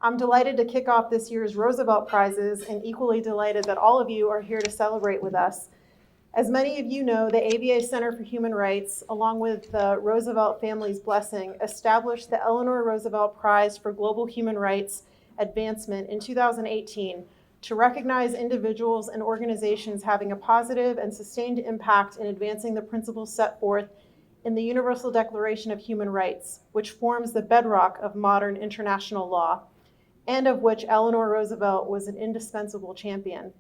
I'm delighted to kick off this year's Roosevelt Prizes and equally delighted that all of you are here to celebrate with us. As many of you know, the ABA Center for Human Rights, along with the Roosevelt family's blessing, established the Eleanor Roosevelt Prize for Global Human Rights Advancement in 2018 to recognize individuals and organizations having a positive and sustained impact in advancing the principles set forth in the Universal Declaration of Human Rights, which forms the bedrock of modern international law, and of which Eleanor Roosevelt was an indispensable champion.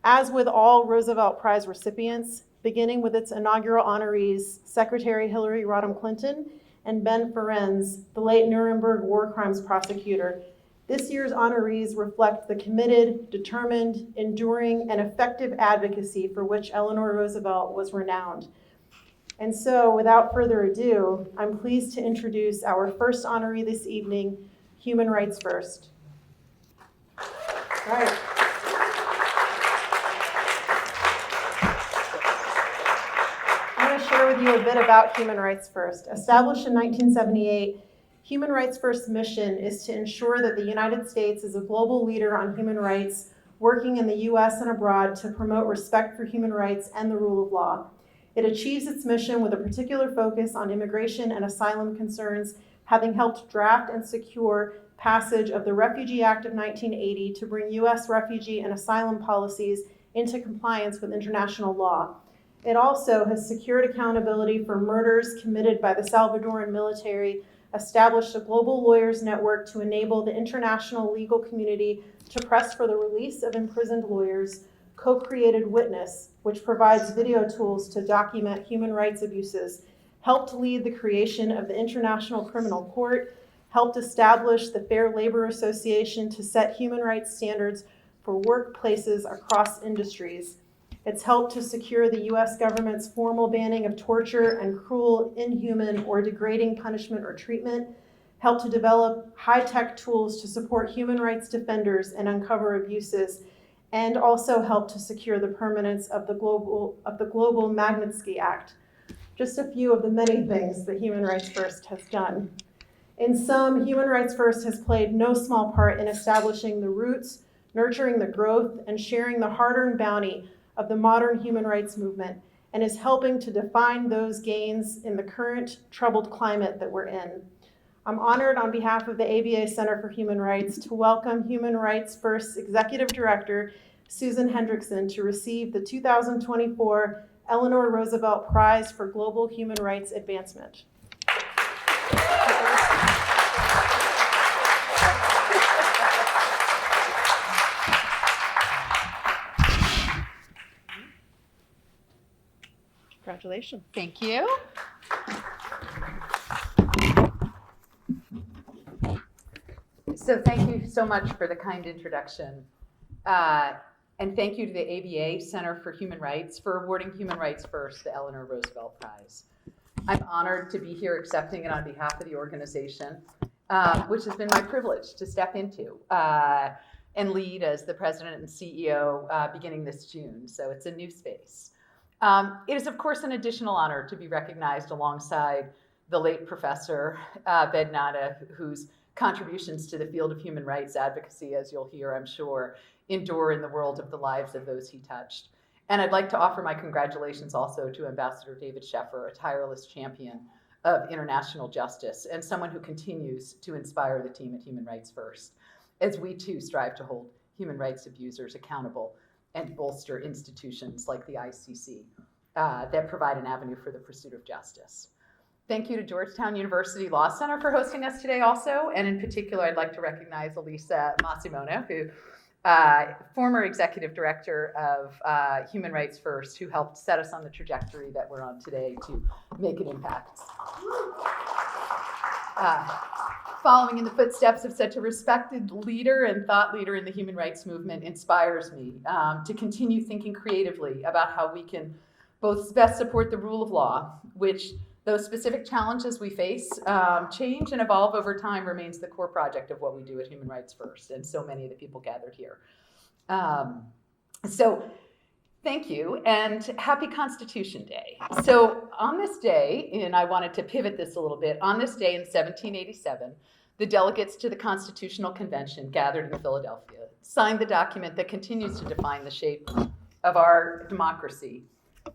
As with all Roosevelt Prize recipients, beginning with its inaugural honorees, Secretary Hillary Rodham Clinton and Ben Ferencz, the late Nuremberg war crimes prosecutor, this year's honorees reflect the committed, determined, enduring, and effective advocacy for which Eleanor Roosevelt was renowned. And so, without further ado, I'm pleased to introduce our first honoree this evening, Human Rights First. All right. I'm going to share with you a bit about Human Rights First. Established in 1978, Human Rights First's mission is to ensure that the United States is a global leader on human rights, working in the U.S. and abroad to promote respect for human rights and the rule of law. It achieves its mission with a particular focus on immigration and asylum concerns, having helped draft and secure passage of the Refugee Act of 1980 to bring U.S. refugee and asylum policies into compliance with international law. It also has secured accountability for murders committed by the Salvadoran military, established a global lawyers network to enable the international legal community to press for the release of imprisoned lawyers, co-created Witness, which provides video tools to document human rights abuses, helped lead the creation of the International Criminal Court, helped establish the Fair Labor Association to set human rights standards for workplaces across industries. It's helped to secure the U.S. government's formal banning of torture and cruel, inhuman, or degrading punishment or treatment, helped to develop high-tech tools to support human rights defenders and uncover abuses, and also helped to secure the permanence of the Global Magnitsky Act. Just a few of the many things that Human Rights First has done. In sum, Human Rights First has played no small part in establishing the roots, nurturing the growth, and sharing the hard-earned bounty of the modern human rights movement, and is helping to define those gains in the current troubled climate that we're in. I'm honored on behalf of the ABA Center for Human Rights to welcome Human Rights First Executive Director Susan Hendrickson to receive the 2024 Eleanor Roosevelt Prize for Global Human Rights Advancement. Congratulations. Thank you. So thank you so much for the kind introduction. And thank you to the ABA Center for Human Rights for awarding Human Rights First the Eleanor Roosevelt Prize. I'm honored to be here accepting it on behalf of the organization, which has been my privilege to step into and lead as the president and CEO beginning this June. So it's a new space. It is, of course, an additional honor to be recognized alongside the late Professor Ved Nanda, whose contributions to the field of human rights advocacy, as you'll hear, I'm sure, endure in the world of the lives of those he touched. And I'd like to offer my congratulations also to Ambassador David Scheffer, a tireless champion of international justice and someone who continues to inspire the team at Human Rights First, as we too strive to hold human rights abusers accountable and bolster institutions like the ICC that provide an avenue for the pursuit of justice. Thank you to Georgetown University Law Center for hosting us today also, and in particular, I'd like to recognize Elisa Massimona, who former executive director of Human Rights First, who helped set us on the trajectory that we're on today to make an impact. Following in the footsteps of such a respected leader and thought leader in the human rights movement inspires me to continue thinking creatively about how we can both best support the rule of law, which those specific challenges we face change and evolve over time remains the core project of what we do at Human Rights First, and so many of the people gathered here. So thank you, and happy Constitution Day. So on this day, and I wanted to pivot this a little bit, on this day in 1787, the delegates to the Constitutional Convention gathered in Philadelphia signed the document that continues to define the shape of our democracy.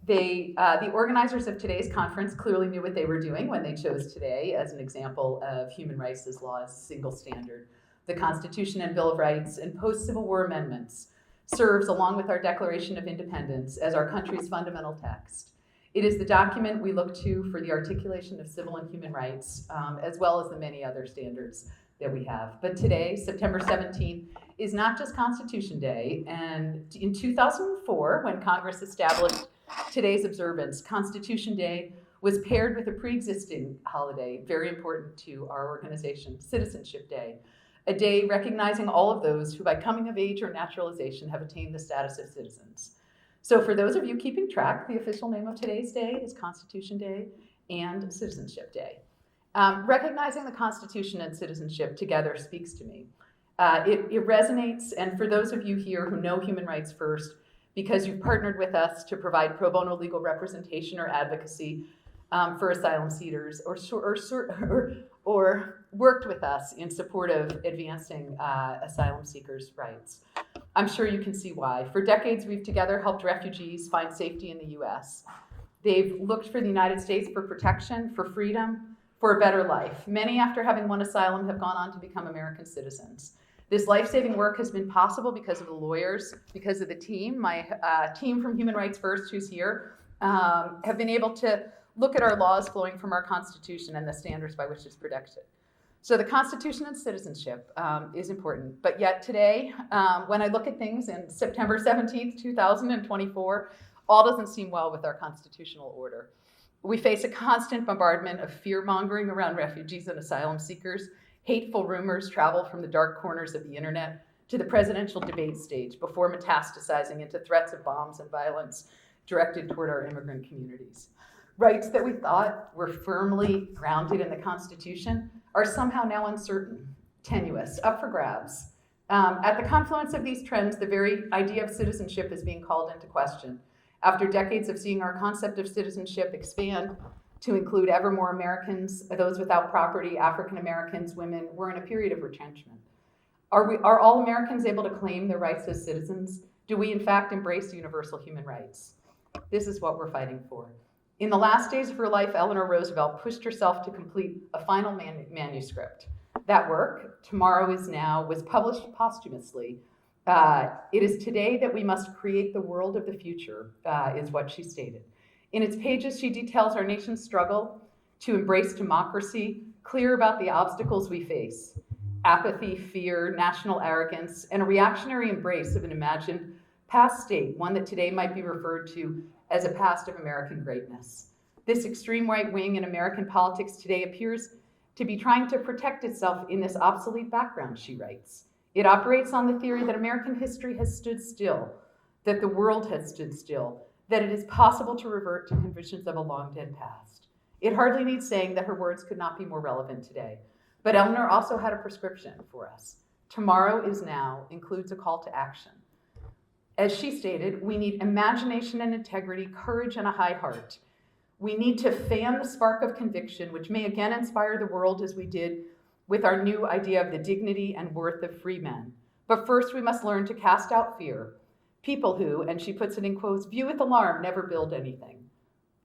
The organizers of today's conference clearly knew what they were doing when they chose today as an example of human rights as law as a single standard. The Constitution and Bill of Rights and post-Civil War amendments serves, along with our Declaration of Independence, as our country's fundamental text. It is the document we look to for the articulation of civil and human rights, as well as the many other standards that we have. But today, September 17th, is not just Constitution Day. And in 2004, when Congress established today's observance, Constitution Day was paired with a pre-existing holiday, very important to our organization, Citizenship Day, a day recognizing all of those who by coming of age or naturalization have attained the status of citizens. So for those of you keeping track, the official name of today's day is Constitution Day and Citizenship Day. Recognizing the Constitution and citizenship together speaks to me. It resonates, and for those of you here who know Human Rights First, because you've partnered with us to provide pro bono legal representation or advocacy for asylum seekers, or worked with us in support of advancing asylum seekers' rights. I'm sure you can see why. For decades, we've together helped refugees find safety in the US. They've looked for the United States for protection, for freedom, for a better life. Many, after having won asylum, have gone on to become American citizens. This life-saving work has been possible because of the lawyers, because of the team. My team from Human Rights First, who's here, have been able to look at our laws flowing from our Constitution and the standards by which it's protected. So the Constitution and citizenship is important. But yet today, when I look at things in September 17th, 2024, all doesn't seem well with our constitutional order. We face a constant bombardment of fear-mongering around refugees and asylum seekers. Hateful rumors travel from the dark corners of the internet to the presidential debate stage before metastasizing into threats of bombs and violence directed toward our immigrant communities. Rights that we thought were firmly grounded in the Constitution are somehow now uncertain, tenuous, up for grabs. At the confluence of these trends, the very idea of citizenship is being called into question. After decades of seeing our concept of citizenship expand to include ever more Americans, those without property, African Americans, women, we're in a period of retrenchment. Are all Americans able to claim their rights as citizens? Do we in fact embrace universal human rights? This is what we're fighting for. In the last days of her life, Eleanor Roosevelt pushed herself to complete a final manuscript. That work, Tomorrow Is Now, was published posthumously. It is today that we must create the world of the future, is what she stated. In its pages, she details our nation's struggle to embrace democracy, clear about the obstacles we face: apathy, fear, national arrogance, and a reactionary embrace of an imagined past state, one that today might be referred to as a past of American greatness. This extreme right wing in American politics today appears to be trying to protect itself in this obsolete background, she writes. It operates on the theory that American history has stood still, that the world has stood still, that it is possible to revert to convictions of a long dead past. It hardly needs saying that her words could not be more relevant today. But Eleanor also had a prescription for us. Tomorrow Is Now includes a call to action. As she stated, we need imagination and integrity, courage and a high heart. We need to fan the spark of conviction, which may again inspire the world as we did with our new idea of the dignity and worth of free men. But first, we must learn to cast out fear. People who, and she puts it in quotes, view with alarm never build anything.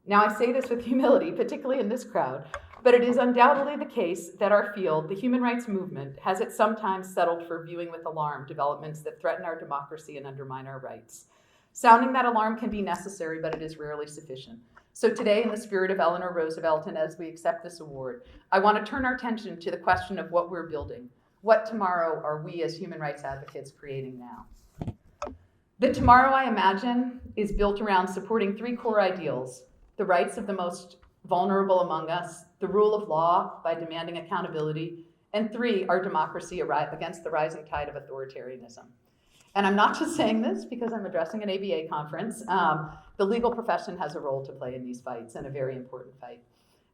Now, I say this with humility, particularly in this crowd, but it is undoubtedly the case that our field, the human rights movement, has at some times settled for viewing with alarm developments that threaten our democracy and undermine our rights. Sounding that alarm can be necessary, but it is rarely sufficient. So today, in the spirit of Eleanor Roosevelt, and as we accept this award, I want to turn our attention to the question of what we're building. What tomorrow are we as human rights advocates creating now? The tomorrow, I imagine, is built around supporting three core ideals: the rights of the most vulnerable among us, the rule of law by demanding accountability, and three, our democracy against the rising tide of authoritarianism. And I'm not just saying this because I'm addressing an ABA conference. The legal profession has a role to play in these fights, and a very important fight.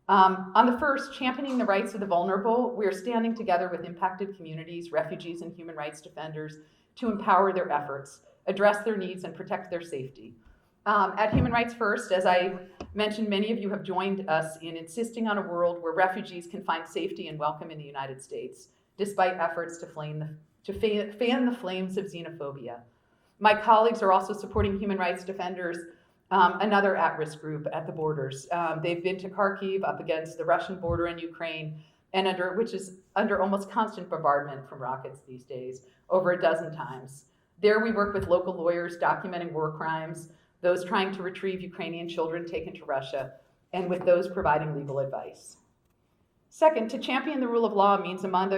On the first, championing the rights of the vulnerable, we're standing together with impacted communities, refugees, and human rights defenders to empower their efforts, address their needs, and protect their safety. At Human Rights First, as I mentioned, many of you have joined us in insisting on a world where refugees can find safety and welcome in the United States, despite efforts to fan the flames of xenophobia. My colleagues are also supporting human rights defenders, another at-risk group at the borders. They've been to Kharkiv, up against the Russian border in Ukraine, which is under almost constant bombardment from rockets these days, over a dozen times. There we work with local lawyers documenting war crimes, those trying to retrieve Ukrainian children taken to Russia, and with those providing legal advice. Second, to champion the rule of law means, among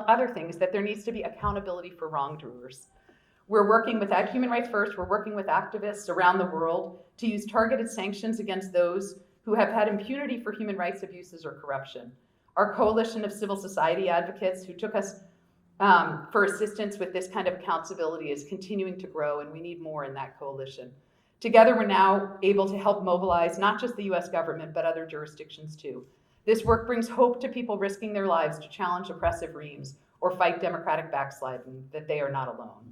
other things, that there needs to be accountability for wrongdoers. We're working with, at Human Rights First, we're working with activists around the world to use targeted sanctions against those who have had impunity for human rights abuses or corruption. Our coalition of civil society advocates who took us for assistance with this kind of accountability is continuing to grow, and we need more in that coalition. Together, we're now able to help mobilize not just the US government, but other jurisdictions too. This work brings hope to people risking their lives to challenge oppressive regimes or fight democratic backsliding, that they are not alone.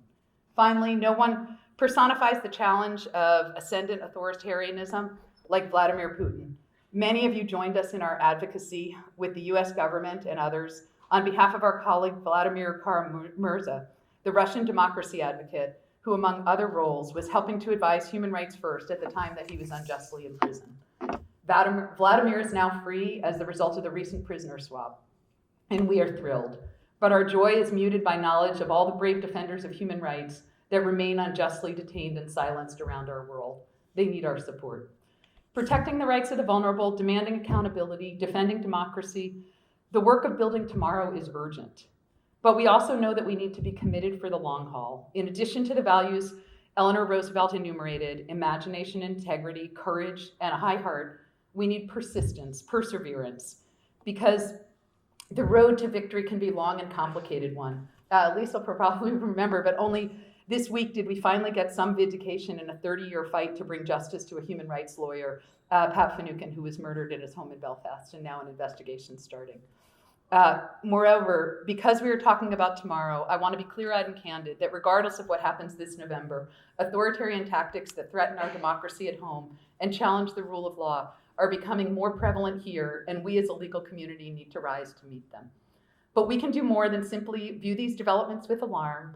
Finally, no one personifies the challenge of ascendant authoritarianism like Vladimir Putin. Many of you joined us in our advocacy with the US government and others on behalf of our colleague Vladimir Kara-Murza, the Russian democracy advocate who, among other roles, was helping to advise Human Rights First at the time that he was unjustly imprisoned. Vladimir is now free as the result of the recent prisoner swap, and we are thrilled. But our joy is muted by knowledge of all the brave defenders of human rights that remain unjustly detained and silenced around our world. They need our support. Protecting the rights of the vulnerable, demanding accountability, defending democracy, the work of building tomorrow is urgent. But we also know that we need to be committed for the long haul. In addition to the values Eleanor Roosevelt enumerated, imagination, integrity, courage, and a high heart, we need persistence, perseverance, because the road to victory can be a long and complicated one. Lisa will probably remember, but only this week did we finally get some vindication in a 30-year fight to bring justice to a human rights lawyer, Pat Finucane, who was murdered at his home in Belfast, and now an investigation starting. Moreover, because we are talking about tomorrow, I want to be clear-eyed and candid that regardless of what happens this November, authoritarian tactics that threaten our democracy at home and challenge the rule of law are becoming more prevalent here, and we as a legal community need to rise to meet them. But we can do more than simply view these developments with alarm.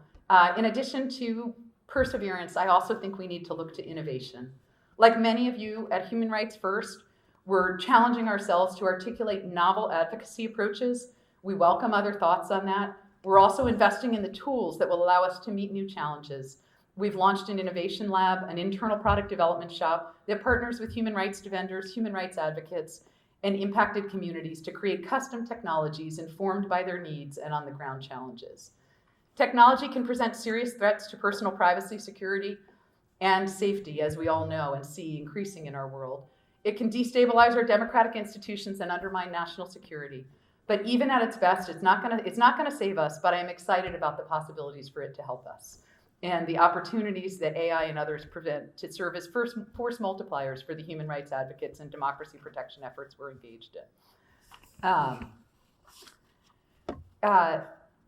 In addition to perseverance, I also think we need to look to innovation. Like many of you at Human Rights First, we're challenging ourselves to articulate novel advocacy approaches. We welcome other thoughts on that. We're also investing in the tools that will allow us to meet new challenges. We've launched an innovation lab, an internal product development shop that partners with human rights defenders, human rights advocates, and impacted communities to create custom technologies informed by their needs and on-the-ground challenges. Technology can present serious threats to personal privacy, security, and safety, as we all know and see increasing in our world. It can destabilize our democratic institutions and undermine national security. But even at its best, it's not gonna save us, but I am excited about the possibilities for it to help us and the opportunities that AI and others present to serve as force multipliers for the human rights advocates and democracy protection efforts we're engaged in.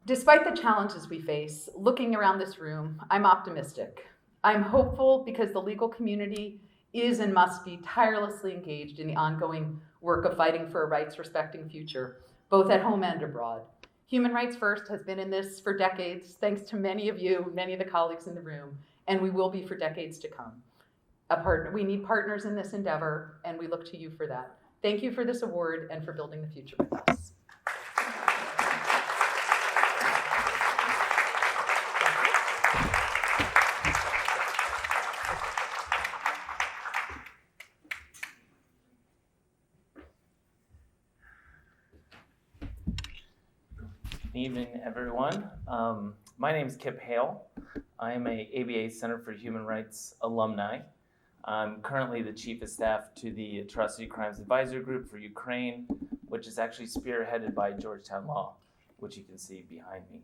Despite the challenges we face, looking around this room, I'm optimistic. I'm hopeful because the legal community is and must be tirelessly engaged in the ongoing work of fighting for a rights-respecting future, both at home and abroad. Human Rights First has been in this for decades, thanks to many of you, many of the colleagues in the room, and we will be for decades to come. We need partners in this endeavor, and we look to you for that. Thank you for this award and for building the future with us. Good evening, everyone. My name is Kip Hale. I am a ABA Center for Human Rights alumni. I'm currently the Chief of Staff to the Atrocity Crimes Advisory Group for Ukraine, which is actually spearheaded by Georgetown Law, which you can see behind me.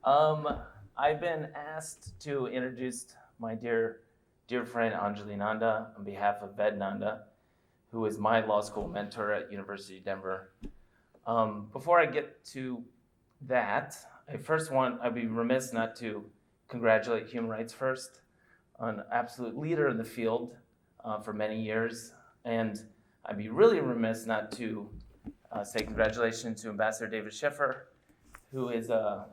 I've been asked to introduce my dear friend Ved Nanda on behalf of Ved Nanda, who is my law school mentor at University of Denver. Before I get to that, I'd be remiss not to congratulate Human Rights First an absolute leader in the field for many years. And I'd be really remiss not to say congratulations to Ambassador David Scheffer, who is an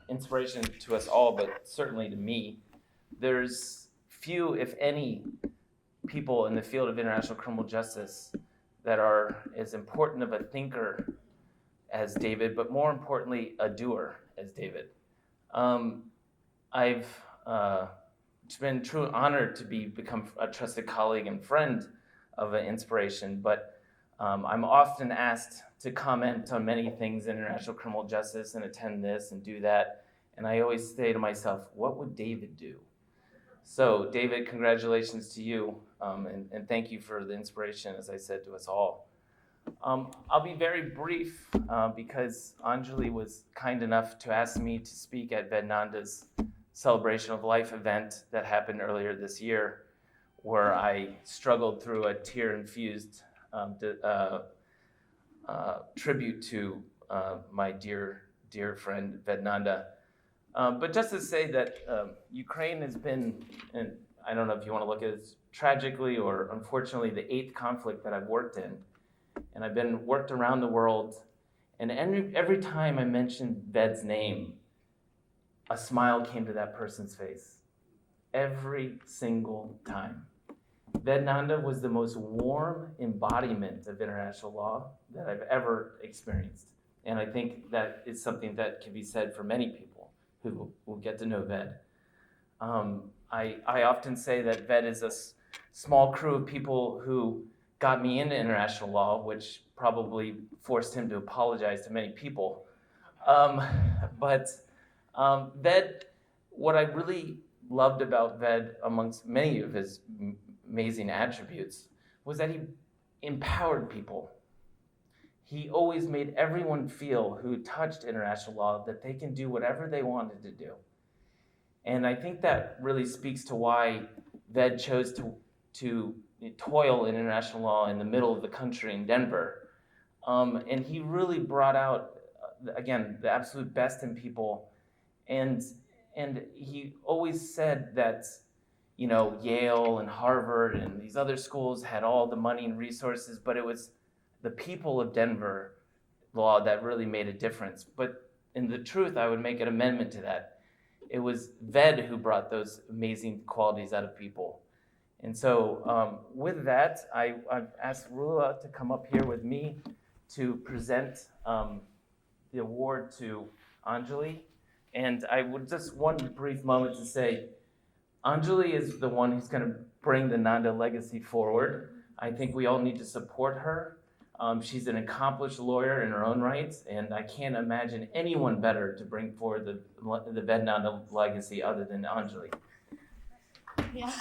inspiration to us all, but certainly to me. There's few, if any, people in the field of international criminal justice that are as important of a thinker as David, but more importantly, a doer as David. It's been a true honor to become a trusted colleague and friend of an inspiration, but I'm often asked to comment on many things in international criminal justice and attend this and do that, and I always say to myself, what would David do? So David, congratulations to you, and thank you for the inspiration, as I said, to us all. I'll be very brief because Anjali was kind enough to ask me to speak at Ved Nanda's Celebration of Life event that happened earlier this year, where I struggled through a tear-infused tribute to my dear friend Ved Nanda. But just to say that Ukraine has been, and I don't know if you want to look at it as tragically or unfortunately, the 8th conflict that I've worked in. And I've worked around the world, and every time I mentioned Ved's name, a smile came to that person's face. Every single time. Ved Nanda was the most warm embodiment of international law that I've ever experienced. And I think that is something that can be said for many people who will get to know Ved. I often say that Ved is a small crew of people who got me into international law, which probably forced him to apologize to many people. But Ved, what I really loved about Ved, amongst many of his amazing attributes, was that he empowered people. He always made everyone feel who touched international law that they can do whatever they wanted to do. And I think that really speaks to why Ved chose to toil in international law in the middle of the country in Denver. And he really brought out, again, the absolute best in people. And he always said that, you know, Yale and Harvard and these other schools had all the money and resources, but it was the people of Denver law that really made a difference. But in the truth, I would make an amendment to that. It was Ved who brought those amazing qualities out of people. And so with that, I've asked Rula to come up here with me to present the award to Anjali. And I would just one brief moment to say, Anjali is the one who's going to bring the Nanda legacy forward. I think we all need to support her. She's an accomplished lawyer in her own rights, and I can't imagine anyone better to bring forward the Ved Nanda legacy other than Anjali. Yeah.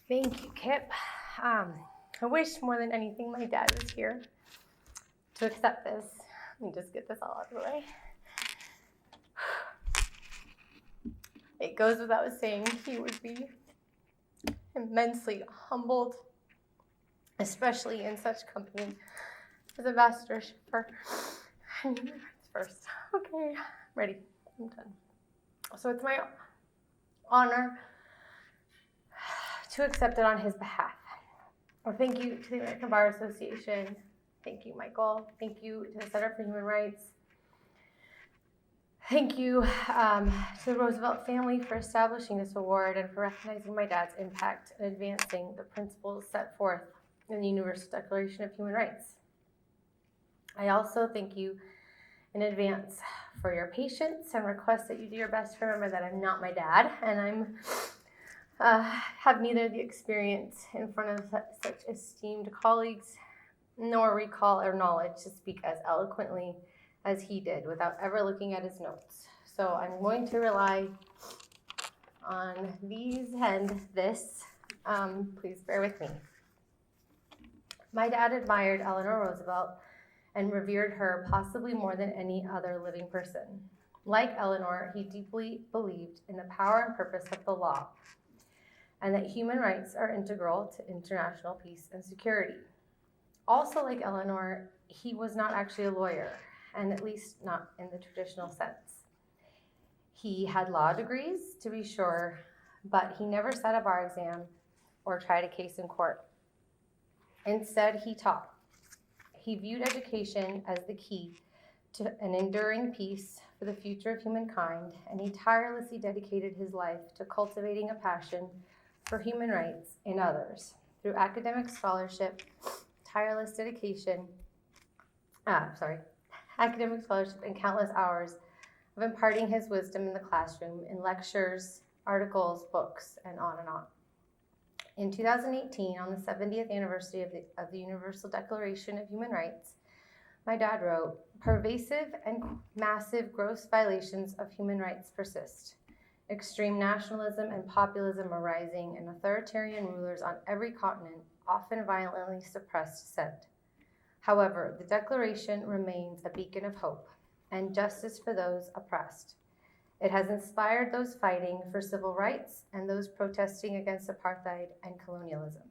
Thank you, Kip. I wish more than anything my dad was here to accept this. Let me just get this all out of the way. It goes without saying he would be immensely humbled, especially in such company as Ambassador Scheffer. First. Okay, ready. I'm done. So it's my honor to accept it on his behalf. Well, thank you to the American Bar Association. Thank you, Michael. Thank you to the Center for Human Rights. Thank you to the Roosevelt family for establishing this award and for recognizing my dad's impact in advancing the principles set forth in the Universal Declaration of Human Rights. I also thank you in advance for your patience and request that you do your best to remember that I'm not my dad, and I'm have neither the experience in front of such esteemed colleagues nor recall or knowledge to speak as eloquently as he did without ever looking at his notes. So I'm going to rely on these and this. Please bear with me. My dad admired Eleanor Roosevelt and revered her possibly more than any other living person. Like Eleanor, he deeply believed in the power and purpose of the law. and that human rights are integral to international peace and security. Also, like Eleanor, he was not actually a lawyer, and at least not in the traditional sense. He had law degrees, to be sure, but he never sat a bar exam or tried a case in court. Instead, he taught. He viewed education as the key to an enduring peace for the future of humankind, and he tirelessly dedicated his life to cultivating a passion for human rights in others through academic scholarship, academic scholarship and countless hours of imparting his wisdom in the classroom in lectures, articles, books, and on and on. In 2018, on the 70th anniversary of the Universal Declaration of Human Rights, my dad wrote, "Pervasive and massive gross violations of human rights persist. Extreme nationalism and populism are rising, and authoritarian rulers on every continent often violently suppress dissent. However, the Declaration remains a beacon of hope and justice for those oppressed. It has inspired those fighting for civil rights and those protesting against apartheid and colonialism.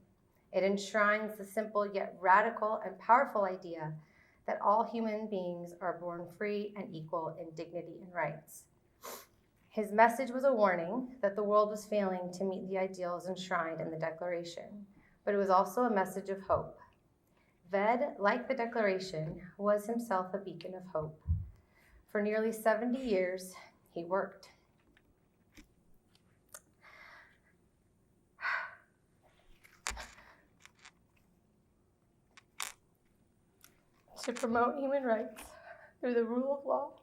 It enshrines the simple yet radical and powerful idea that all human beings are born free and equal in dignity and rights." His message was a warning that the world was failing to meet the ideals enshrined in the Declaration, but it was also a message of hope. Ved, like the Declaration, was himself a beacon of hope. For nearly 70 years, he worked. To promote human rights through the rule of law,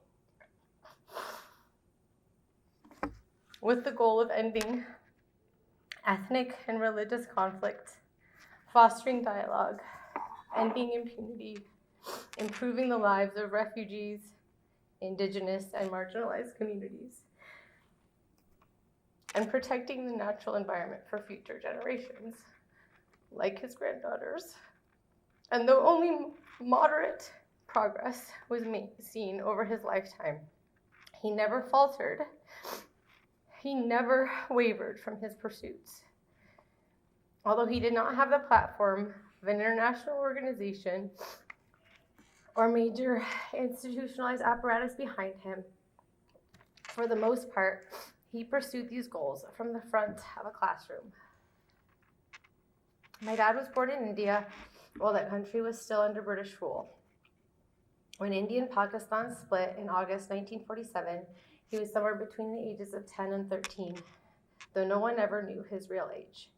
with the goal of ending ethnic and religious conflict, fostering dialogue, ending impunity, improving the lives of refugees, indigenous and marginalized communities, and protecting the natural environment for future generations, like his granddaughters. And though only moderate progress was seen over his lifetime, he never faltered. He never wavered from his pursuits. Although he did not have the platform of an international organization or major institutionalized apparatus behind him, for the most part, he pursued these goals from the front of a classroom. My dad was born in India while that country was still under British rule. When India and Pakistan split in August 1947, he was somewhere between the ages of 10 and 13, though no one ever knew his real age.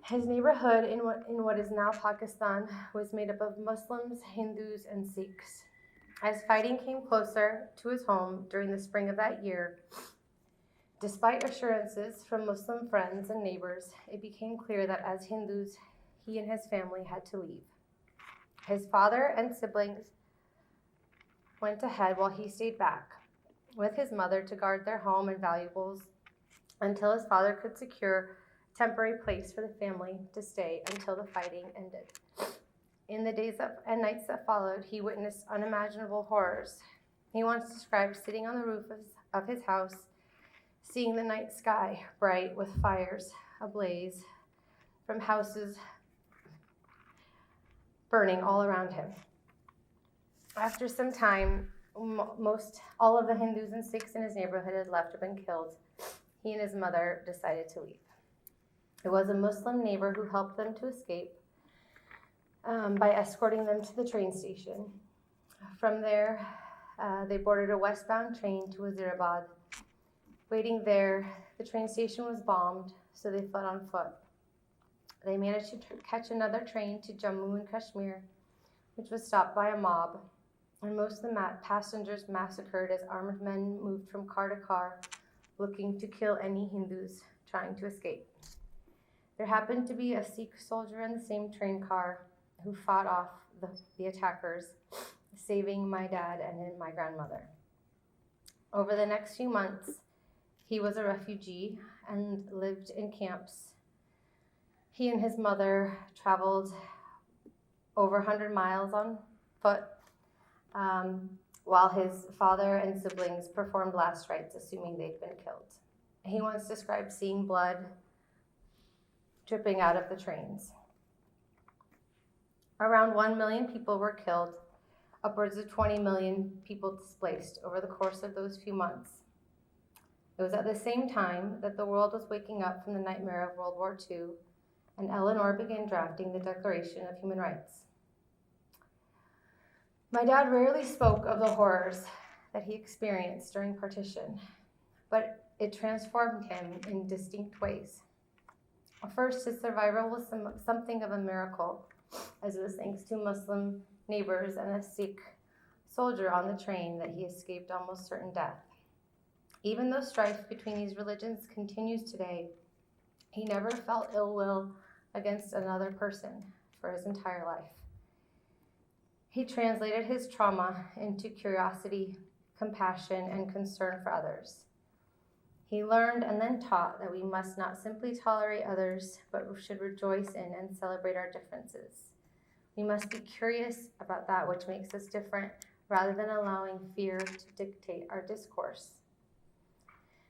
His neighborhood in what is now Pakistan was made up of Muslims, Hindus, and Sikhs. As fighting came closer to his home during the spring of that year, despite assurances from Muslim friends and neighbors, it became clear that as Hindus, he and his family had to leave. His father and siblings went ahead while he stayed back with his mother to guard their home and valuables until his father could secure a temporary place for the family to stay until the fighting ended. In the days and nights that followed, he witnessed unimaginable horrors. He once described sitting on the roof of his house, seeing the night sky bright with fires ablaze from houses burning all around him. After some time, all of the Hindus and Sikhs in his neighborhood had left or been killed. He and his mother decided to leave. It was a Muslim neighbor who helped them to escape by escorting them to the train station. From there, they boarded a westbound train to Wazirabad. Waiting there, the train station was bombed, so they fled on foot. They managed to catch another train to Jammu and Kashmir, which was stopped by a mob, and most of the passengers massacred as armed men moved from car to car, looking to kill any Hindus trying to escape. There happened to be a Sikh soldier in the same train car who fought off the attackers, saving my dad and my grandmother. Over the next few months, he was a refugee and lived in camps. He and his mother traveled over 100 miles on foot, while his father and siblings performed last rites, assuming they'd been killed. He once described seeing blood dripping out of the trains. Around 1 million people were killed, upwards of 20 million people displaced over the course of those few months. It was at the same time that the world was waking up from the nightmare of World War II, and Eleanor began drafting the Declaration of Human Rights. My dad rarely spoke of the horrors that he experienced during partition, but it transformed him in distinct ways. First, his survival was something of a miracle, as it was thanks to Muslim neighbors and a Sikh soldier on the train that he escaped almost certain death. Even though strife between these religions continues today, he never felt ill will against another person for his entire life. He translated his trauma into curiosity, compassion, and concern for others. He learned and then taught that we must not simply tolerate others, but should rejoice in and celebrate our differences. We must be curious about that which makes us different, rather than allowing fear to dictate our discourse.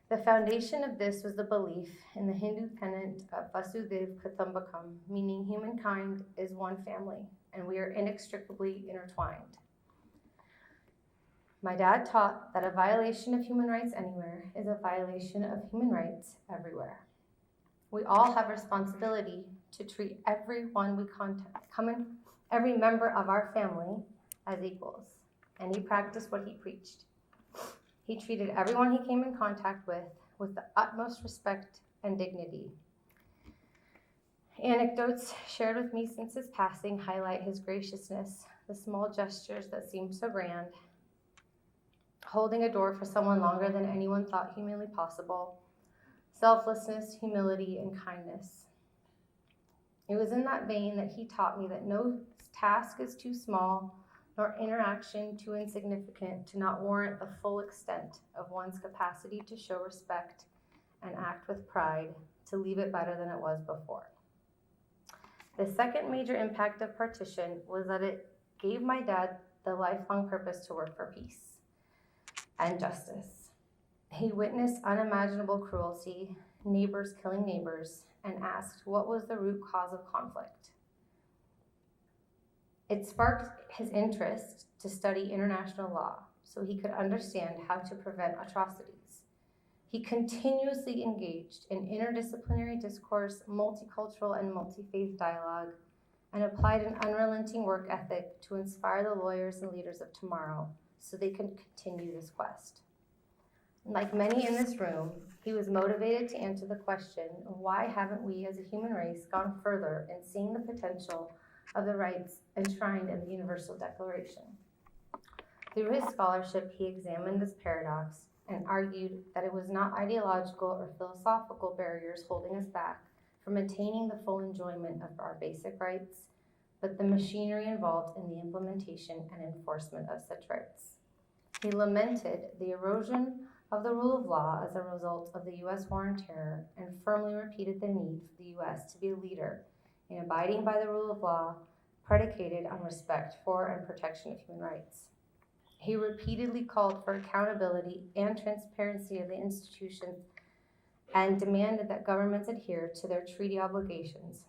The foundation of this was the belief in the Hindu tenet of Vasudhaiva Kutumbakam, meaning humankind is one family, and we are inextricably intertwined. My dad taught that a violation of human rights anywhere is a violation of human rights everywhere. We all have responsibility to treat everyone we contact, every member of our family, as equals, and he practiced what he preached. He treated everyone he came in contact with the utmost respect and dignity. Anecdotes shared with me since his passing highlight his graciousness, the small gestures that seemed so grand, holding a door for someone longer than anyone thought humanly possible, selflessness, humility, and kindness. It was in that vein that he taught me that no task is too small, nor interaction too insignificant to not warrant the full extent of one's capacity to show respect and act with pride, to leave it better than it was before. The second major impact of partition was that it gave my dad the lifelong purpose to work for peace and justice. He witnessed unimaginable cruelty, neighbors killing neighbors, and asked what was the root cause of conflict. It sparked his interest to study international law so he could understand how to prevent atrocities. He continuously engaged in interdisciplinary discourse, multicultural and multi-faith dialogue, and applied an unrelenting work ethic to inspire the lawyers and leaders of tomorrow so they can continue this quest. Like many in this room, he was motivated to answer the question, why haven't we as a human race gone further in seeing the potential of the rights enshrined in the Universal Declaration? Through his scholarship, he examined this paradox and argued that it was not ideological or philosophical barriers holding us back from attaining the full enjoyment of our basic rights, but the machinery involved in the implementation and enforcement of such rights. He lamented the erosion of the rule of law as a result of the U.S. war on terror and firmly repeated the need for the U.S. to be a leader in abiding by the rule of law predicated on respect for and protection of human rights. He repeatedly called for accountability and transparency of the institutions and demanded that governments adhere to their treaty obligations.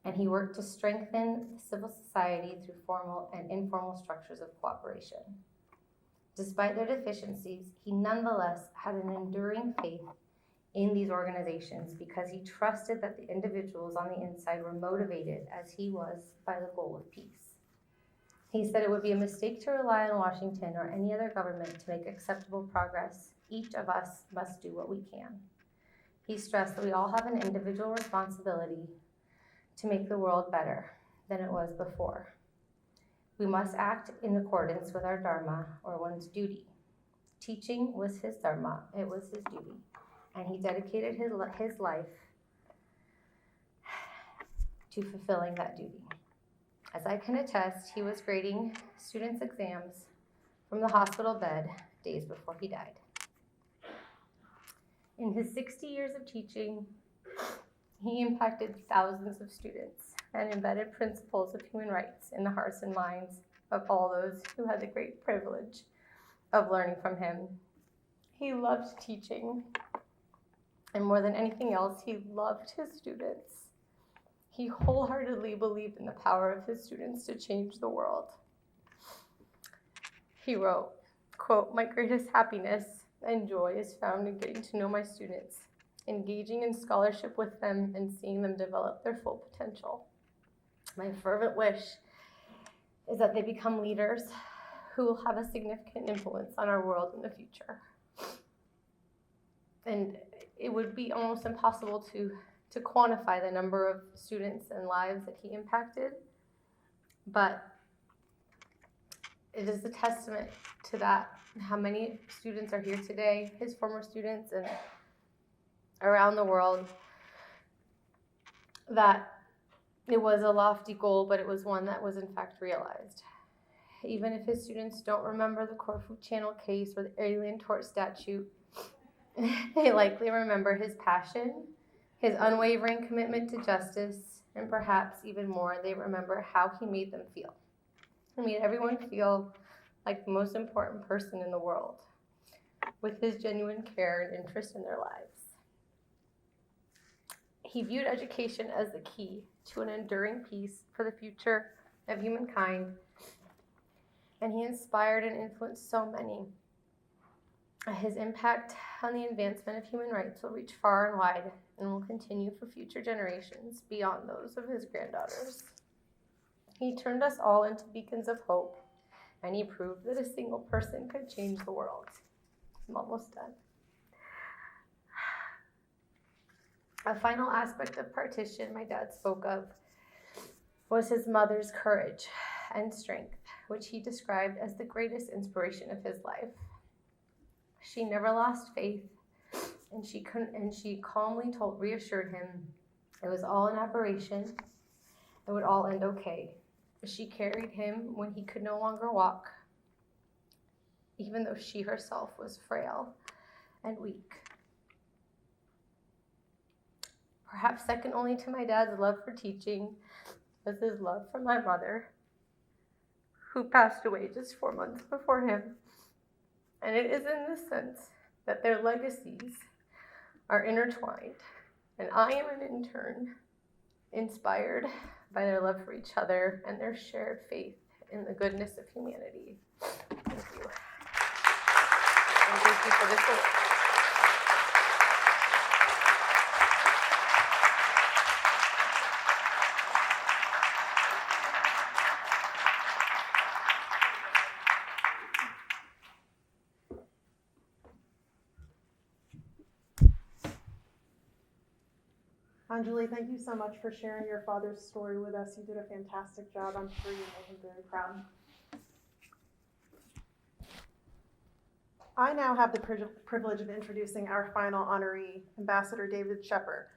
And he worked to strengthen civil society through formal and informal structures of cooperation. Despite their deficiencies, he nonetheless had an enduring faith in these organizations because he trusted that the individuals on the inside were motivated as he was by the goal of peace. He said it would be a mistake to rely on Washington or any other government to make acceptable progress. Each of us must do what we can. He stressed that we all have an individual responsibility to make the world better than it was before. We must act in accordance with our dharma, or one's duty. Teaching was his dharma, it was his duty, and he dedicated his life to fulfilling that duty. As I can attest, he was grading students' exams from the hospital bed days before he died. In his 60 years of teaching, he impacted thousands of students and embedded principles of human rights in the hearts and minds of all those who had the great privilege of learning from him. He loved teaching And more than anything else, he loved his students. He wholeheartedly believed in the power of his students to change the world. He wrote, quote, "My greatest happiness and joy is found in getting to know my students, engaging in scholarship with them, and seeing them develop their full potential. My fervent wish is that they become leaders who will have a significant influence on our world in the future." And it would be almost impossible to quantify the number of students and lives that he impacted, but it is a testament to that, how many students are here today, his former students and around the world, that it was a lofty goal, but it was one that was in fact realized. Even if his students don't remember the Corfu Channel case or the alien tort statute, they likely remember his passion, his unwavering commitment to justice, and perhaps even more, they remember how he made them feel. He made everyone feel like the most important person in the world, with his genuine care and interest in their lives. He viewed education as the key to an enduring peace for the future of humankind, and he inspired and influenced so many. His impact on the advancement of human rights will reach far and wide and will continue for future generations beyond those of his granddaughters. He turned us all into beacons of hope, and he proved that a single person could change the world. I'm almost done. A final aspect of partition my dad spoke of was his mother's courage and strength, which he described as the greatest inspiration of his life. She never lost faith, and she calmly reassured him it was all an aberration. It would all end okay. She carried him when he could no longer walk, even though she herself was frail and weak. Perhaps second only to my dad's love for teaching was his love for my mother, who passed away just 4 months before him. And it is in this sense that their legacies are intertwined, and I am in turn inspired by their love for each other and their shared faith in the goodness of humanity. Thank you. And thank you for this award. Anjali, thank you so much for sharing your father's story with us. You did a fantastic job. I'm sure you made him very proud. I now have the privilege of introducing our final honoree, Ambassador David Scheffer,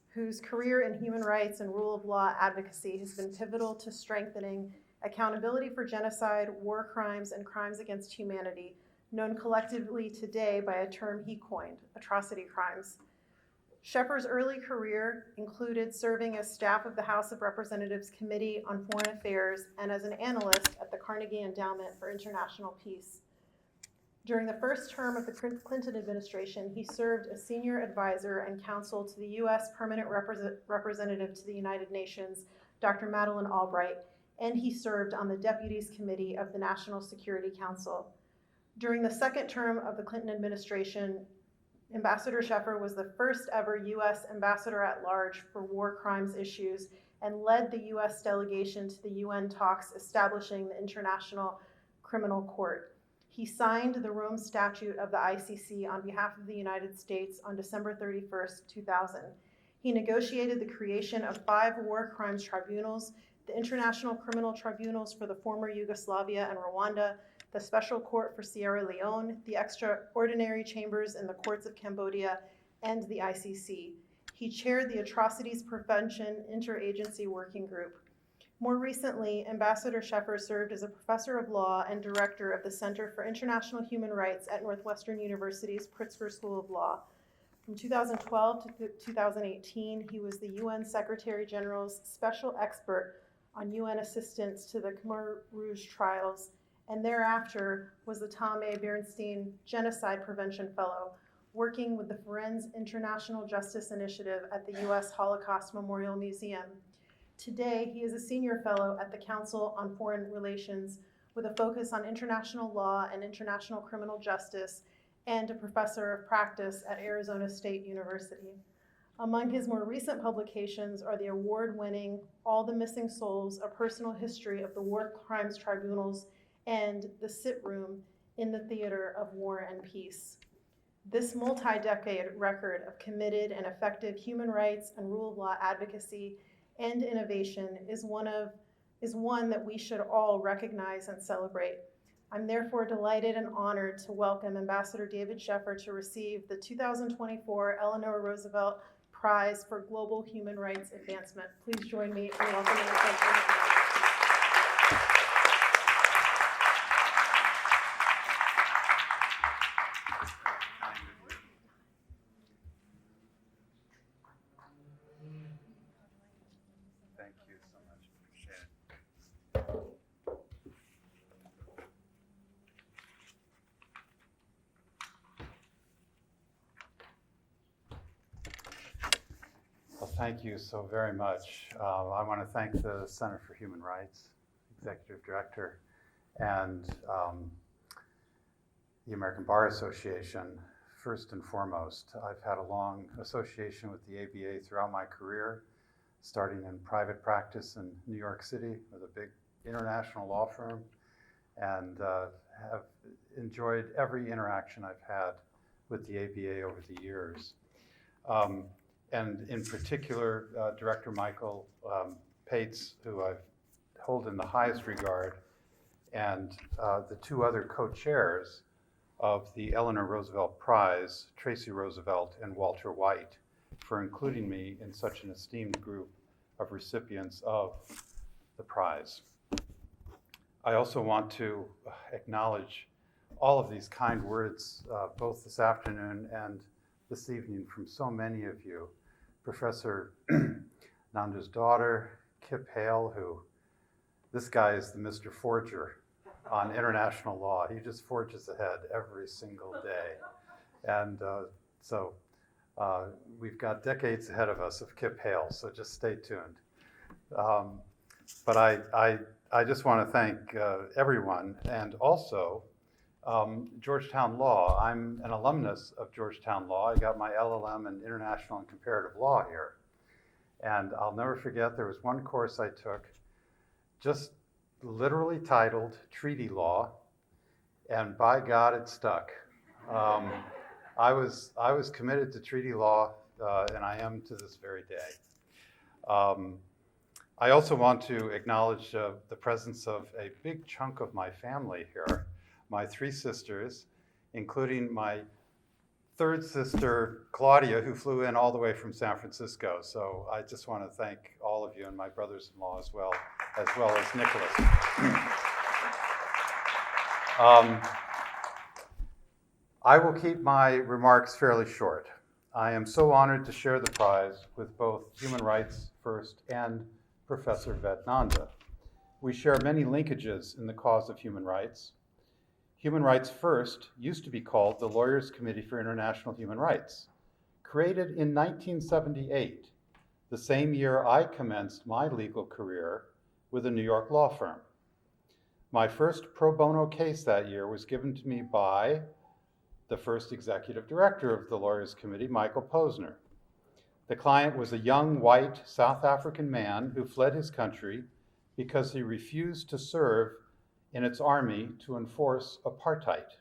whose career in human rights and rule of law advocacy has been pivotal to strengthening accountability for genocide, war crimes, and crimes against humanity, known collectively today by a term he coined, atrocity crimes. Scheffer's early career included serving as staff of the House of Representatives Committee on Foreign Affairs and as an analyst at the Carnegie Endowment for International Peace. During the first term of the Clinton administration, he served as senior advisor and counsel to the U.S. Permanent Representative to the United Nations, Dr. Madeleine Albright, and he served on the Deputies Committee of the National Security Council. During the second term of the Clinton administration, Ambassador Scheffer was the first ever U.S. Ambassador at Large for war crimes issues and led the U.S. delegation to the UN talks establishing the International Criminal Court. He signed the Rome Statute of the ICC on behalf of the United States on December 31st, 2000. He negotiated the creation of 5 war crimes tribunals, the International Criminal Tribunals for the former Yugoslavia and Rwanda, the Special Court for Sierra Leone, the Extraordinary Chambers in the Courts of Cambodia, and the ICC. He chaired the Atrocities Prevention Interagency Working Group. More recently, Ambassador Scheffer served as a professor of law and director of the Center for International Human Rights at Northwestern University's Pritzker School of Law. From 2012 to 2018, he was the UN Secretary General's special expert on UN assistance to the Khmer Rouge trials, and thereafter was the Tom A. Bernstein Genocide Prevention Fellow, working with the Friends International Justice Initiative at the U.S. Holocaust Memorial Museum. Today, he is a senior fellow at the Council on Foreign Relations with a focus on international law and international criminal justice, and a professor of practice at Arizona State University. Among his more recent publications are the award-winning All the Missing Souls, A Personal History of the War Crimes Tribunals, and The Sit Room in the Theater of War and Peace. This multi-decade record of committed and effective human rights and rule of law advocacy and innovation is one that we should all recognize and celebrate. I'm therefore delighted and honored to welcome Ambassador David Scheffer to receive the 2024 Eleanor Roosevelt Prize for Global Human Rights Advancement. Please join me in welcoming Ambassador. Thank you so much. Appreciate it. Well, thank you so very much. I want to thank the Center for Human Rights, Executive Director, and the American Bar Association. First and foremost, I've had a long association with the ABA throughout my career, starting in private practice in New York City with a big international law firm, and have enjoyed every interaction I've had with the ABA over the years. And in particular, Director Michael Pates, who I hold in the highest regard, and the two other co-chairs of the Eleanor Roosevelt Prize, Tracy Roosevelt and Walter White, for including me in such an esteemed group of recipients of the prize. I also want to acknowledge all of these kind words, both this afternoon and this evening, from so many of you. Professor Nanda's daughter, Kip Hale, who, this guy is the Mr. Forger on international law. He just forges ahead every single day. And so we've got decades ahead of us of Kip Hale, so just stay tuned. But I just want to thank everyone, and also Georgetown Law. I'm an alumnus of Georgetown Law. I got my LLM in International and Comparative Law here. And I'll never forget, there was one course I took, just literally titled Treaty Law, and by God, it stuck. I was committed to treaty law, and I am to this very day. I also want to acknowledge the presence of a big chunk of my family here. My three sisters, including my third sister, Claudia, who flew in all the way from San Francisco. So I just want to thank all of you and my brothers-in-law as well as Nicholas. I will keep my remarks fairly short. I am so honored to share the prize with both Human Rights First and Professor Ved Nanda. We share many linkages in the cause of human rights. Human Rights First used to be called the Lawyers' Committee for International Human Rights, created in 1978, the same year I commenced my legal career with a New York law firm. My first pro bono case that year was given to me by the first executive director of the Lawyers' Committee, Michael Posner. The client was a young, white, South African man who fled his country because he refused to serve in its army to enforce apartheid.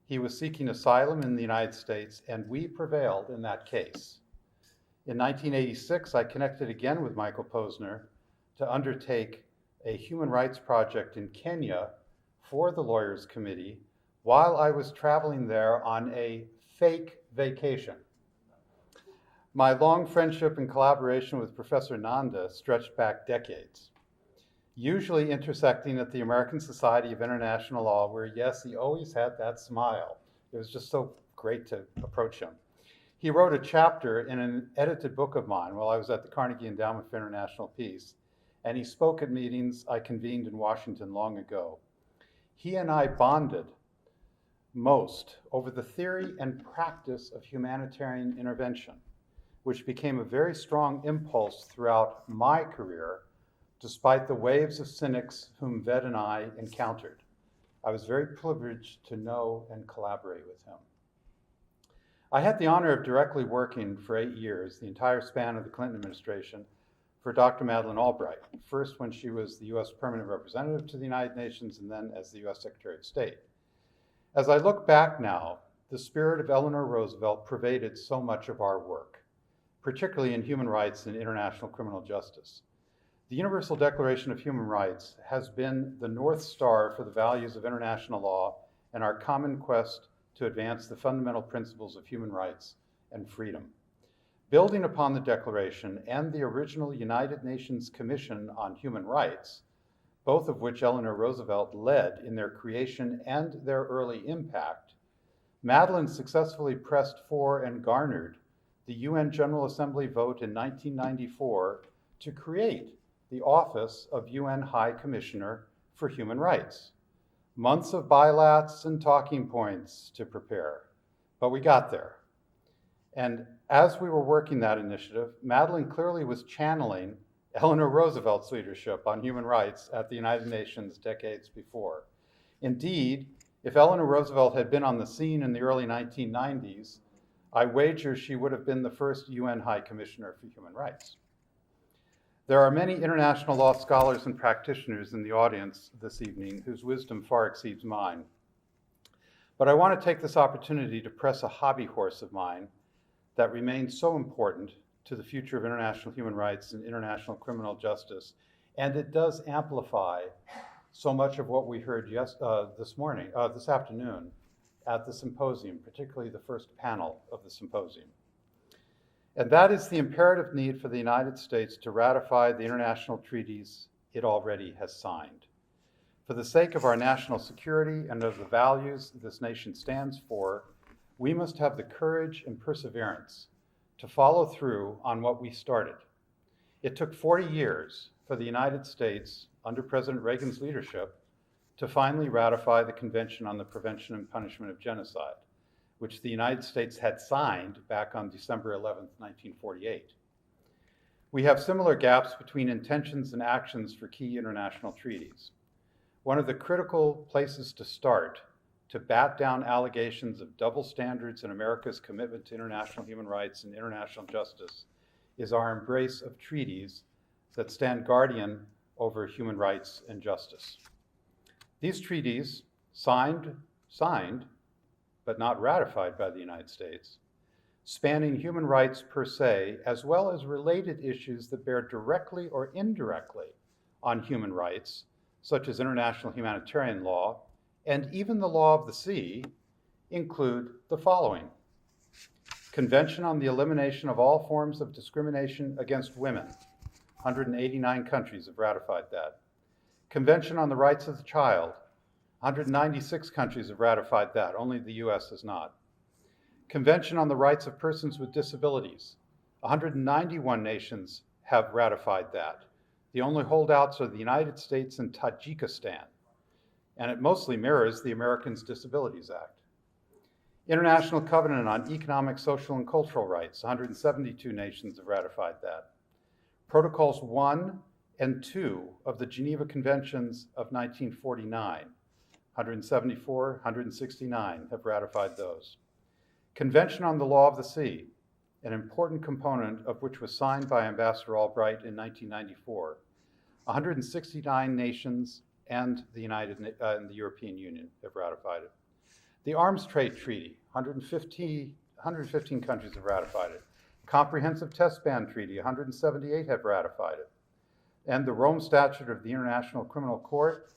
He was seeking asylum in the United States, and we prevailed in that case. In 1986, I connected again with Michael Posner to undertake a human rights project in Kenya for the Lawyers' Committee while I was traveling there on a fake vacation. My long friendship and collaboration with Professor Nanda stretched back decades, usually intersecting at the American Society of International Law, where, yes, he always had that smile. It was just so great to approach him. He wrote a chapter in an edited book of mine while I was at the Carnegie Endowment for International Peace, and he spoke at meetings I convened in Washington long ago. He and I bonded most over the theory and practice of humanitarian intervention, which became a very strong impulse throughout my career, despite the waves of cynics whom Ved and I encountered. I was very privileged to know and collaborate with him. I had the honor of directly working for 8 years, the entire span of the Clinton administration, for Dr. Madeleine Albright, first when she was the US Permanent Representative to the United Nations and then as the US Secretary of State. As I look back now, the spirit of Eleanor Roosevelt pervaded so much of our work, particularly in human rights and international criminal justice. The Universal Declaration of Human Rights has been the North Star for the values of international law and our common quest to advance the fundamental principles of human rights and freedom. Building upon the Declaration and the original United Nations Commission on Human Rights, both of which Eleanor Roosevelt led in their creation and their early impact, Madeleine successfully pressed for and garnered the UN General Assembly vote in 1994 to create the Office of UN High Commissioner for Human Rights. Months of bilats and talking points to prepare, but we got there. And as we were working that initiative, Madeleine clearly was channeling Eleanor Roosevelt's leadership on human rights at the United Nations decades before. Indeed, if Eleanor Roosevelt had been on the scene in the early 1990s, I wager she would have been the first UN High Commissioner for Human Rights. There are many international law scholars and practitioners in the audience this evening whose wisdom far exceeds mine. But I want to take this opportunity to press a hobby horse of mine that remains so important to the future of international human rights and international criminal justice, and it does amplify so much of what we heard this afternoon at the symposium, particularly the first panel of the symposium. And that is the imperative need for the United States to ratify the international treaties it already has signed. For the sake of our national security and of the values this nation stands for, we must have the courage and perseverance to follow through on what we started. It took 40 years for the United States, under President Reagan's leadership, to finally ratify the Convention on the Prevention and Punishment of Genocide, which the United States had signed back on December 11, 1948. We have similar gaps between intentions and actions for key international treaties. One of the critical places to start to bat down allegations of double standards in America's commitment to international human rights and international justice is our embrace of treaties that stand guardian over human rights and justice. These treaties, signed, but not ratified by the United States, spanning human rights per se, as well as related issues that bear directly or indirectly on human rights, such as international humanitarian law, and even the law of the sea, include the following: Convention on the Elimination of All Forms of Discrimination Against Women. 189 countries have ratified that. Convention on the Rights of the Child. 196 countries have ratified that, only the US has not. Convention on the Rights of Persons with Disabilities. 191 nations have ratified that. The only holdouts are the United States and Tajikistan, and it mostly mirrors the Americans' Disabilities Act. International Covenant on Economic, Social, and Cultural Rights. 172 nations have ratified that. Protocols 1 and 2 of the Geneva Conventions of 1949. 174, 169 have ratified those. Convention on the Law of the Sea, an important component of which was signed by Ambassador Albright in 1994. 169 nations and the European Union have ratified it. The Arms Trade Treaty, 115 countries have ratified it. Comprehensive Test Ban Treaty, 178 have ratified it. And the Rome Statute of the International Criminal Court,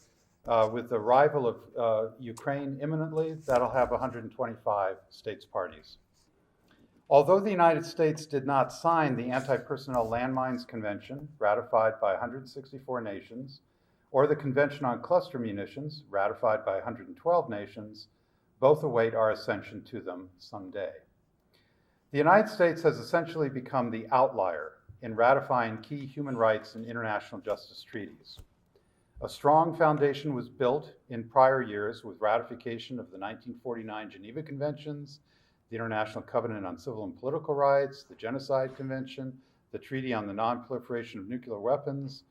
with the arrival of Ukraine imminently, that'll have 125 states parties. Although the United States did not sign the Anti-Personnel Landmines Convention, ratified by 164 nations, or the Convention on Cluster Munitions, ratified by 112 nations, both await our ascension to them someday. The United States has essentially become the outlier in ratifying key human rights and international justice treaties. A strong foundation was built in prior years with ratification of the 1949 Geneva Conventions, the International Covenant on Civil and Political Rights, the Genocide Convention, the Treaty on the Non-Proliferation of Nuclear Weapons,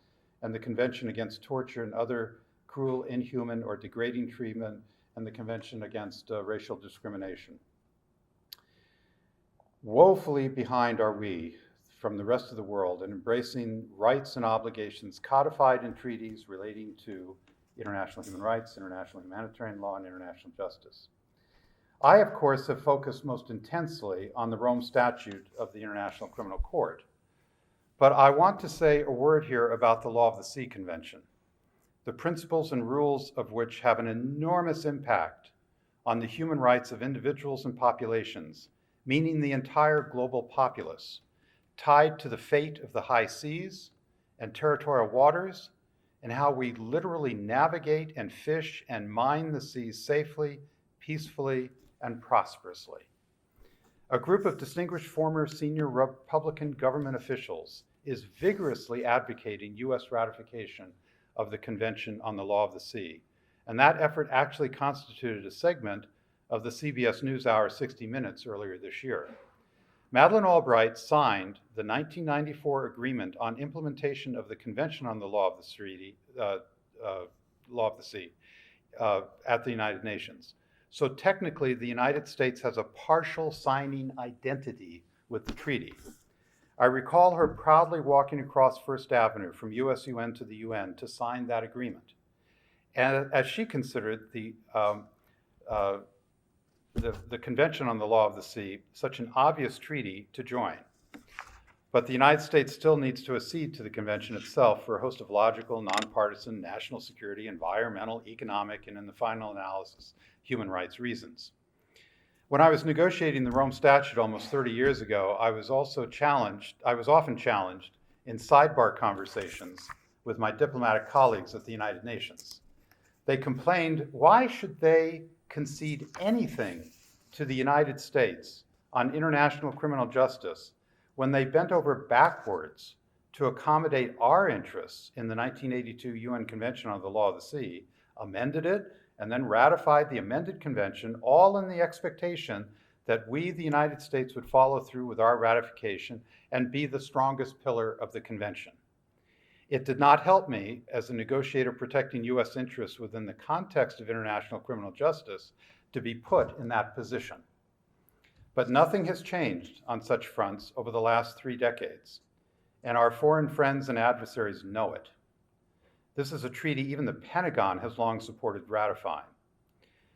and the Convention Against Torture and Other Cruel, Inhuman, or Degrading Treatment, and the Convention Against Racial Discrimination. Woefully behind are we from the rest of the world in embracing rights and obligations codified in treaties relating to international human rights, international humanitarian law, and international justice. I, of course, have focused most intensely on the Rome Statute of the International Criminal Court, but I want to say a word here about the Law of the Sea Convention, the principles and rules of which have an enormous impact on the human rights of individuals and populations, meaning the entire global populace, tied to the fate of the high seas and territorial waters, and how we literally navigate and fish and mine the seas safely, peacefully, and prosperously. A group of distinguished former senior Republican government officials is vigorously advocating U.S. ratification of the Convention on the Law of the Sea, and that effort actually constituted a segment of the CBS NewsHour 60 Minutes earlier this year. Madeleine Albright signed the 1994 Agreement on Implementation of the Convention on the Law of the Sea at the United Nations. So technically, the United States has a partial signing identity with the treaty. I recall her proudly walking across First Avenue from USUN to the UN to sign that agreement. And as she considered the Convention on the Law of the Sea such an obvious treaty to join. But the United States still needs to accede to the convention itself for a host of logical, nonpartisan, national security, environmental, economic, and in the final analysis, human rights reasons. When I was negotiating the Rome Statute almost 30 years ago, I was often challenged in sidebar conversations with my diplomatic colleagues at the United Nations. They complained, why should they concede anything to the United States on international criminal justice when they bent over backwards to accommodate our interests in the 1982 UN Convention on the Law of the Sea, amended it, and then ratified the amended convention, all in the expectation that we, the United States, would follow through with our ratification and be the strongest pillar of the convention. It did not help me, as a negotiator protecting US interests within the context of international criminal justice, to be put in that position. But nothing has changed on such fronts over the last 3 decades, and our foreign friends and adversaries know it. This is a treaty even the Pentagon has long supported ratifying.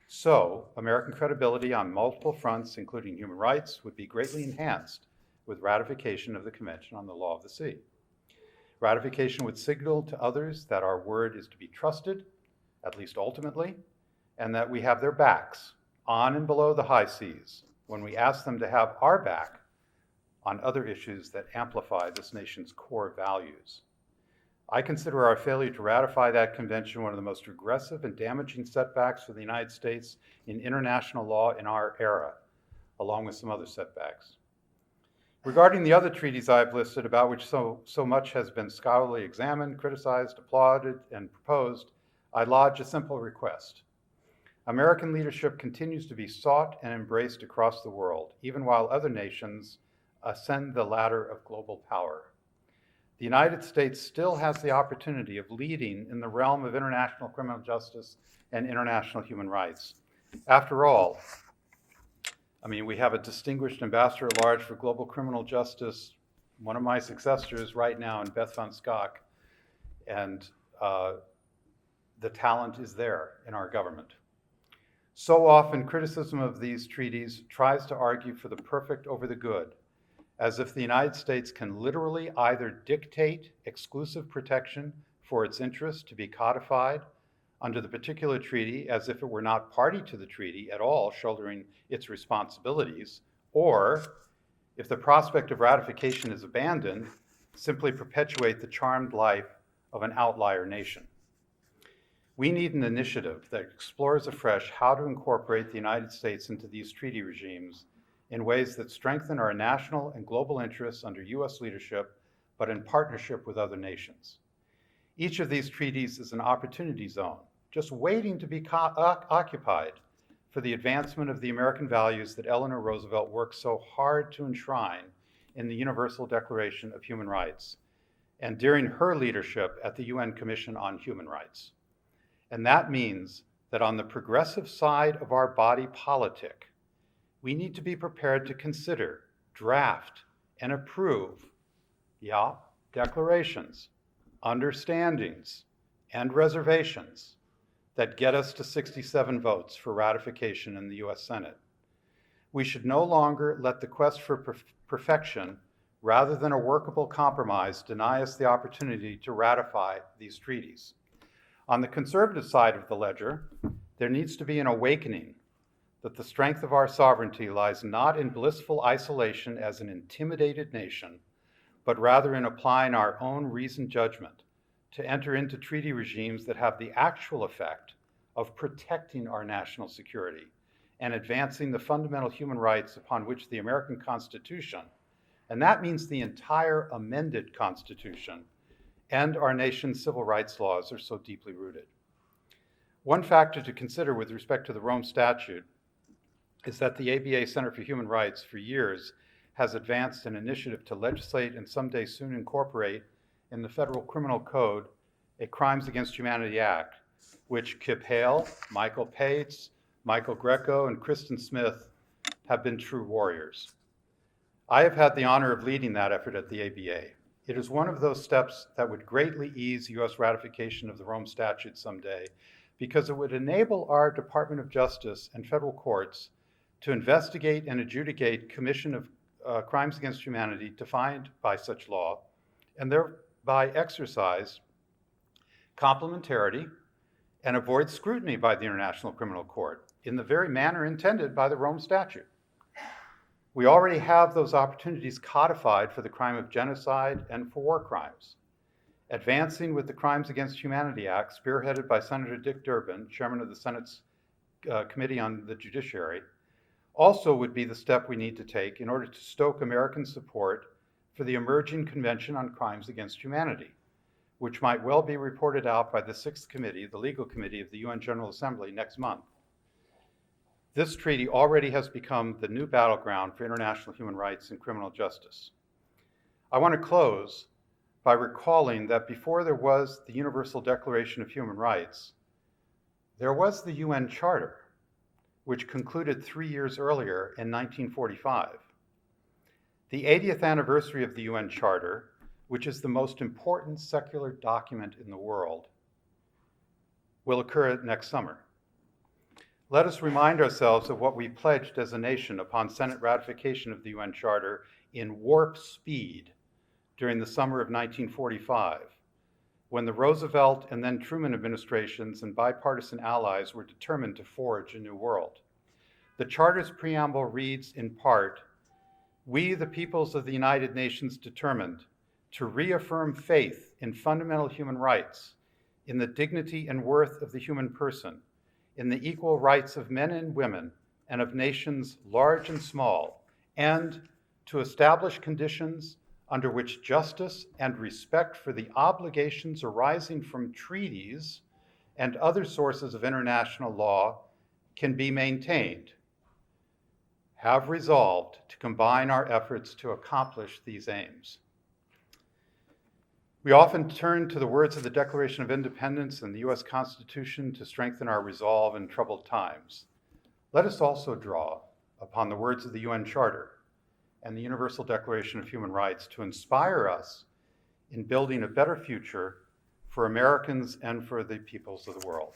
So, American credibility on multiple fronts, including human rights, would be greatly enhanced with ratification of the Convention on the Law of the Sea. Ratification would signal to others that our word is to be trusted, at least ultimately, and that we have their backs on and below the high seas when we ask them to have our back on other issues that amplify this nation's core values. I consider our failure to ratify that convention one of the most regressive and damaging setbacks for the United States in international law in our era, along with some other setbacks. Regarding the other treaties I've listed, about which so much has been scholarly examined, criticized, applauded, and proposed, I lodge a simple request. American leadership continues to be sought and embraced across the world, even while other nations ascend the ladder of global power. The United States still has the opportunity of leading in the realm of international criminal justice and international human rights. After all, we have a distinguished ambassador at large for global criminal justice, one of my successors right now in Beth van Schaack, and the talent is there in our government. So often, criticism of these treaties tries to argue for the perfect over the good, as if the United States can literally either dictate exclusive protection for its interests to be codified under the particular treaty as if it were not party to the treaty at all, shouldering its responsibilities, or, if the prospect of ratification is abandoned, simply perpetuate the charmed life of an outlier nation. We need an initiative that explores afresh how to incorporate the United States into these treaty regimes in ways that strengthen our national and global interests under US leadership, but in partnership with other nations. Each of these treaties is an opportunity zone, just waiting to be occupied for the advancement of the American values that Eleanor Roosevelt worked so hard to enshrine in the Universal Declaration of Human Rights and during her leadership at the UN Commission on Human Rights. And that means that on the progressive side of our body politic, we need to be prepared to consider, draft, and approve, declarations, understandings, and reservations that get us to 67 votes for ratification in the US Senate. We should no longer let the quest for perfection, rather than a workable compromise, deny us the opportunity to ratify these treaties. On the conservative side of the ledger, there needs to be an awakening that the strength of our sovereignty lies not in blissful isolation as an intimidated nation, but rather in applying our own reasoned judgment to enter into treaty regimes that have the actual effect of protecting our national security and advancing the fundamental human rights upon which the American Constitution, and that means the entire amended Constitution, and our nation's civil rights laws are so deeply rooted. One factor to consider with respect to the Rome Statute is that the ABA Center for Human Rights for years has advanced an initiative to legislate and someday soon incorporate in the Federal Criminal Code a Crimes Against Humanity Act, which Kip Hale, Michael Pates, Michael Greco, and Kristen Smith have been true warriors. I have had the honor of leading that effort at the ABA. It is one of those steps that would greatly ease US ratification of the Rome Statute someday, because it would enable our Department of Justice and federal courts to investigate and adjudicate commission of crimes against humanity defined by such law, and thereby exercise complementarity and avoid scrutiny by the International Criminal Court in the very manner intended by the Rome Statute. We already have those opportunities codified for the crime of genocide and for war crimes. Advancing with the Crimes Against Humanity Act, spearheaded by Senator Dick Durbin, chairman of the Senate's Committee on the Judiciary, also would be the step we need to take in order to stoke American support for the emerging Convention on Crimes Against Humanity, which might well be reported out by the Sixth Committee, the Legal Committee of the UN General Assembly, next month. This treaty already has become the new battleground for international human rights and criminal justice. I want to close by recalling that before there was the Universal Declaration of Human Rights, there was the UN Charter, which concluded 3 years earlier in 1945. The 80th anniversary of the UN Charter, which is the most important secular document in the world, will occur next summer. Let us remind ourselves of what we pledged as a nation upon Senate ratification of the UN Charter in warp speed during the summer of 1945, when the Roosevelt and then Truman administrations and bipartisan allies were determined to forge a new world. The Charter's preamble reads in part, "We, the peoples of the United Nations, determined to reaffirm faith in fundamental human rights, in the dignity and worth of the human person, in the equal rights of men and women and of nations large and small, and to establish conditions under which justice and respect for the obligations arising from treaties and other sources of international law can be maintained, have resolved to combine our efforts to accomplish these aims." We often turn to the words of the Declaration of Independence and the US Constitution to strengthen our resolve in troubled times. Let us also draw upon the words of the UN Charter and the Universal Declaration of Human Rights to inspire us in building a better future for Americans and for the peoples of the world.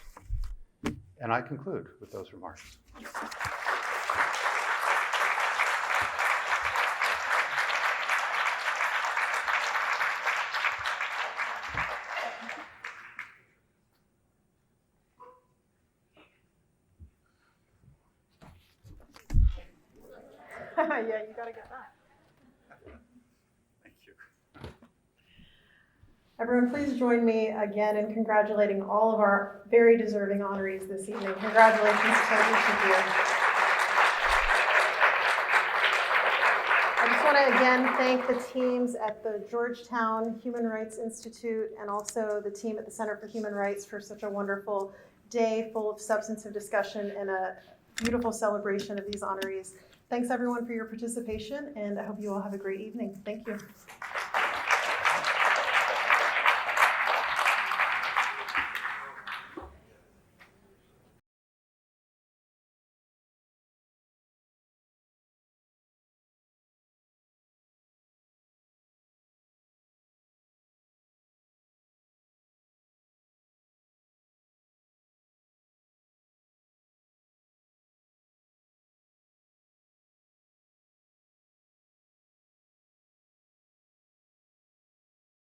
And I conclude with those remarks. Yeah, you gotta get that. Thank you. Everyone, please join me again in congratulating all of our very deserving honorees this evening. Congratulations to each of you. I just want to again thank the teams at the Georgetown Human Rights Institute and also the team at the Center for Human Rights for such a wonderful day full of substantive discussion and a beautiful celebration of these honorees. Thanks everyone for your participation, and I hope you all have a great evening. Thank you.